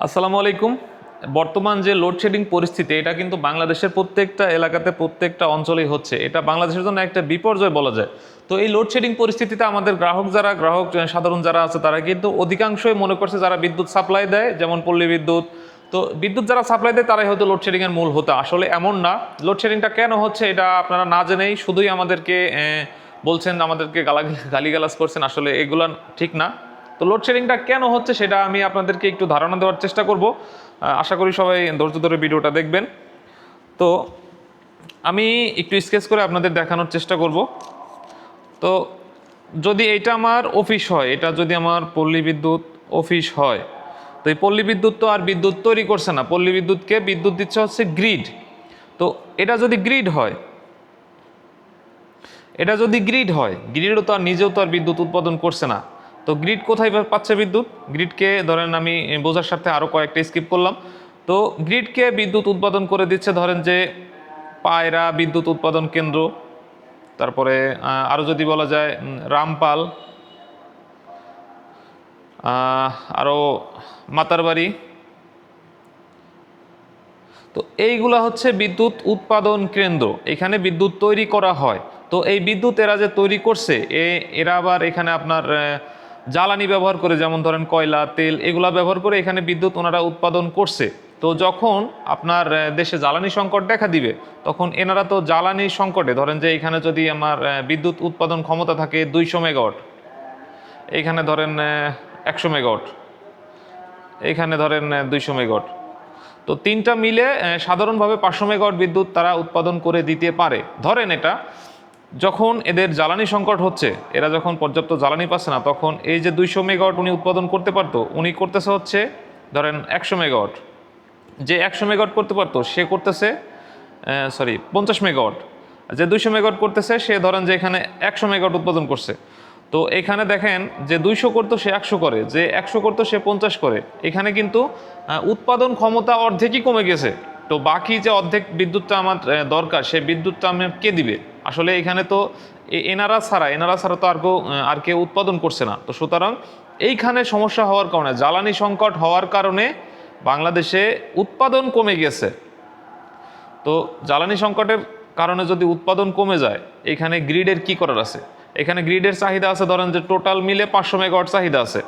আসসালামু আলাইকুম। বর্তমান যে লোডশেডিং পরিস্থিতি, এটা কিন্তু বাংলাদেশের প্রত্যেকটা এলাকাতে প্রত্যেকটা অঞ্চলেই হচ্ছে। এটা বাংলাদেশের জন্য একটা বিপর্যয় বলা যায়। তো এই লোডশেডিং পরিস্থিতিতে আমাদের গ্রাহক সাধারণ যারা আছে, তারা কিন্তু অধিকাংশই মনে করছে যারা বিদ্যুৎ সাপ্লাই দেয়, যেমন পল্লী বিদ্যুৎ, তো বিদ্যুৎ যারা সাপ্লাই দেয় তারাই হয়তো লোডশেডিংয়ের মূল হতো। আসলে এমন না। লোডশেডিংটা কেন হচ্ছে এটা আপনারা না জেনেই শুধুই আমাদেরকে বলছেন, আমাদেরকে গালিগালাজ করছেন, আসলে এগুলো ঠিক না। তো লোডশেডিংটা কেন হচ্ছে সেটা আমি আপনাদেরকে একটু ধারণা দেওয়ার চেষ্টা করব। আশা করি সবাই ধৈর্য ধরে ভিডিওটা দেখবেন। তো আমি একটু স্কেচ করে আপনাদের দেখানোর চেষ্টা করব। তো যদি এটা আমার অফিস হয়, এটা যদি আমার পল্লী বিদ্যুৎ অফিস হয়, তো এই পল্লী বিদ্যুৎ তো আর বিদ্যুৎ তৈরি করছে না, পল্লী বিদ্যুৎকে বিদ্যুৎ দিচ্ছে হচ্ছে গ্রিড। তো এটা যদি গ্রিড হয়, গ্রিডও তো আর নিজেও তো আর বিদ্যুৎ উৎপাদন করছে না। তো গ্রিড কোথায় পাচ্ছে বিদ্যুৎ? গ্রিডকে ধরেন আমি বোঝার সাথে আরও কয়েকটা স্কিপ করলাম। তো গ্রিডকে বিদ্যুৎ উৎপাদন করে দিচ্ছে ধরেন যে পায়রা বিদ্যুৎ উৎপাদন কেন্দ্র, তারপরে আরও যদি বলা যায় রামপাল, আরও মাতারবাড়ি। তো এইগুলা হচ্ছে বিদ্যুৎ উৎপাদন কেন্দ্র, এখানে বিদ্যুৎ তৈরি করা হয়। তো এই বিদ্যুৎ এরা যে তৈরি করছে, এরা আবার এখানে আপনার জ্বালানি ব্যবহার করে, যেমন ধরেন কয়লা, তেল, এগুলা ব্যবহার করে এখানে বিদ্যুৎ ওনারা উৎপাদন করছে। তো যখন আপনার দেশে জ্বালানি সংকট দেখা দিবে, তখন এনারা তো জ্বালানি সংকটে, ধরেন যে এখানে যদি আমার বিদ্যুৎ উৎপাদন ক্ষমতা থাকে 200 মেগাওয়াট, এইখানে ধরেন 100 মেগাওয়াট, এইখানে ধরেন 200 মেগাওয়াট, তো তিনটা মিলে সাধারণভাবে 500 মেগাওয়াট বিদ্যুৎ তারা উৎপাদন করে দিতে পারে। ধরেন এটা যখন এদের জ্বালানি সংকট হচ্ছে, এরা যখন পর্যাপ্ত জ্বালানি পাচ্ছে না, তখন এই যে 200 মেগাওয়াট উনি উৎপাদন করতে পারতো, উনি করতেছে হচ্ছে ধরেন 100 মেগাওয়াট। যে 100 মেগাওয়াট করতে পারতো সে করতেছে 50 মেগাওয়াট। যে 200 মেগাওয়াট করতেছে সে ধরেন যে এখানে 100 মেগাওয়াট উৎপাদন করছে। তো এখানে দেখেন যে 200 করতো সে 100 করে, যে 100 করতো সে 50 করে। এখানে কিন্তু উৎপাদন ক্ষমতা অর্ধেকই কমে গেছে। তো বাকি যে অর্ধেক বিদ্যুৎটা আমার দরকার, সে বিদ্যুৎটা আমার কে দিবে? আসলে এখানে তো এনারা ছাড়া তো আর কেউ উৎপাদন করছে না। তো সুতরাং এইখানে সমস্যা হওয়ার কারণে, জ্বালানি সংকট হওয়ার কারণে বাংলাদেশে উৎপাদন কমে গেছে। তো জ্বালানি সংকটের কারণে যদি উৎপাদন কমে যায়, এখানে গ্রিডের কি করার আছে? এখানে গ্রিডের চাহিদা আছে ধরেন যে টোটাল মিলে 500 মেগাওয়াট চাহিদা আছে,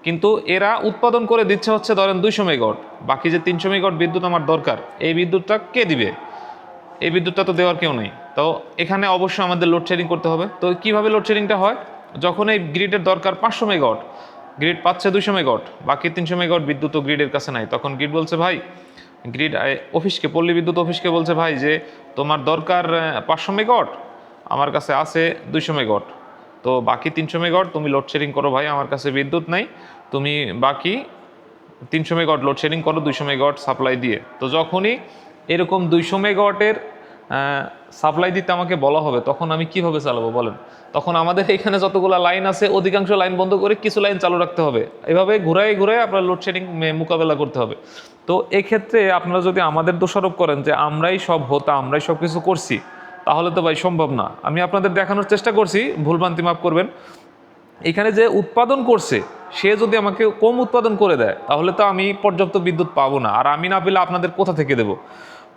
কিন্তু এরা উৎপাদন করে দিচ্ছে হচ্ছে ধরেন 200 মেগাওয়াট। বাকি যে 300 মেগাওয়াট বিদ্যুৎ আমার দরকার, এই বিদ্যুৎটা কে দিবে? এই বিদ্যুৎটা তো দেওয়ার কেউ নেই। তো এখানে অবশ্যই আমাদের লোডশেডিং করতে হবে। তো কিভাবে লোডশেডিংটা হয়? যখন এই গ্রিডের দরকার 500 মেগাওয়াট, গ্রিড পাচ্ছে 200 মেগাওয়াট, বাকি 300 মেগাওয়াট বিদ্যুৎ তো গ্রিডের কাছে নাই, তখন গ্রিড বলছে ভাই, গ্রিড অফিসকে, পল্লী বিদ্যুৎ অফিসকে বলছে ভাই যে তোমার দরকার 500 মেগাওয়াট, আমার কাছে আছে 200 মেগাওয়াট, তো বাকি 300 মেগাওয়াট তুমি লোডশেডিং করো ভাই, আমার কাছে বিদ্যুৎ নাই, তুমি বাকি 300 মেগাওয়াট লোডশেডিং করো 200 মেগাওয়াট সাপ্লাই দিয়ে। তো যখনই এরকম 200 মেগাওয়াটের সাপ্লাই দিতে আমাকে বলা হবে, তখন আমি কিভাবে চালাবো বলেন? তখন আমাদের এখানে যতগুলো লাইন আছে অধিকাংশ লাইন বন্ধ করে কিছু লাইন চালু রাখতে হবে। এভাবে ঘুরাই ঘুরাই আপনার লোডশেডিং মোকাবেলা করতে হবে। তো এক্ষেত্রে আপনারা যদি আমাদের দোষারোপ করেন যে আমরাই সব হতা, আমরাই সব কিছু করছি, তাহলে তো ভাই সম্ভব না। আমি আপনাদের দেখানোর চেষ্টা করছি, ভুলভ্রান্তি মাফ করবেন। এখানে যে উৎপাদন করছে সে যদি আমাকে কম উৎপাদন করে দেয়, তাহলে তো আমি পর্যাপ্ত বিদ্যুৎ পাবো না, আর আমি না পেলে আপনাদের কোথা থেকে দেবো?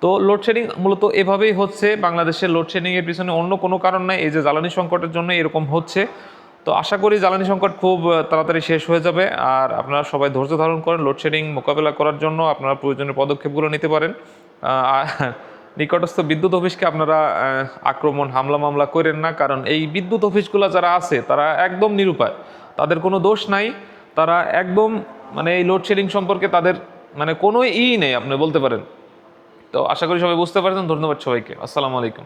তো লোডশেডিং মূলত এভাবেই হচ্ছে বাংলাদেশের। লোডশেডিংয়ের পিছনে অন্য কোনো কারণ নাই, এই যে জ্বালানি সংকটের জন্য এরকম হচ্ছে। তো আশা করি জ্বালানি সংকট খুব তাড়াতাড়ি শেষ হয়ে যাবে। আর আপনারা সবাই ধৈর্য ধারণ করেন, লোডশেডিং মোকাবেলা করার জন্য আপনারা প্রয়োজনীয় পদক্ষেপগুলো নিতে পারেন। নিকটস্থ বিদ্যুৎ অফিসকে আপনারা আক্রমণ, হামলা মামলা করেন না, কারণ এই বিদ্যুৎ অফিসগুলো যারা আছে তারা একদম নিরুপায়, তাদের কোনো দোষ নাই। তারা একদম মানে এই লোডশেডিং সম্পর্কে তাদের মানে কোনো নেই আপনি বলতে পারেন। তো আশা করি সবাই বুঝতে পারছেন। ধন্যবাদ সবাইকে। আসসালামু আলাইকুম।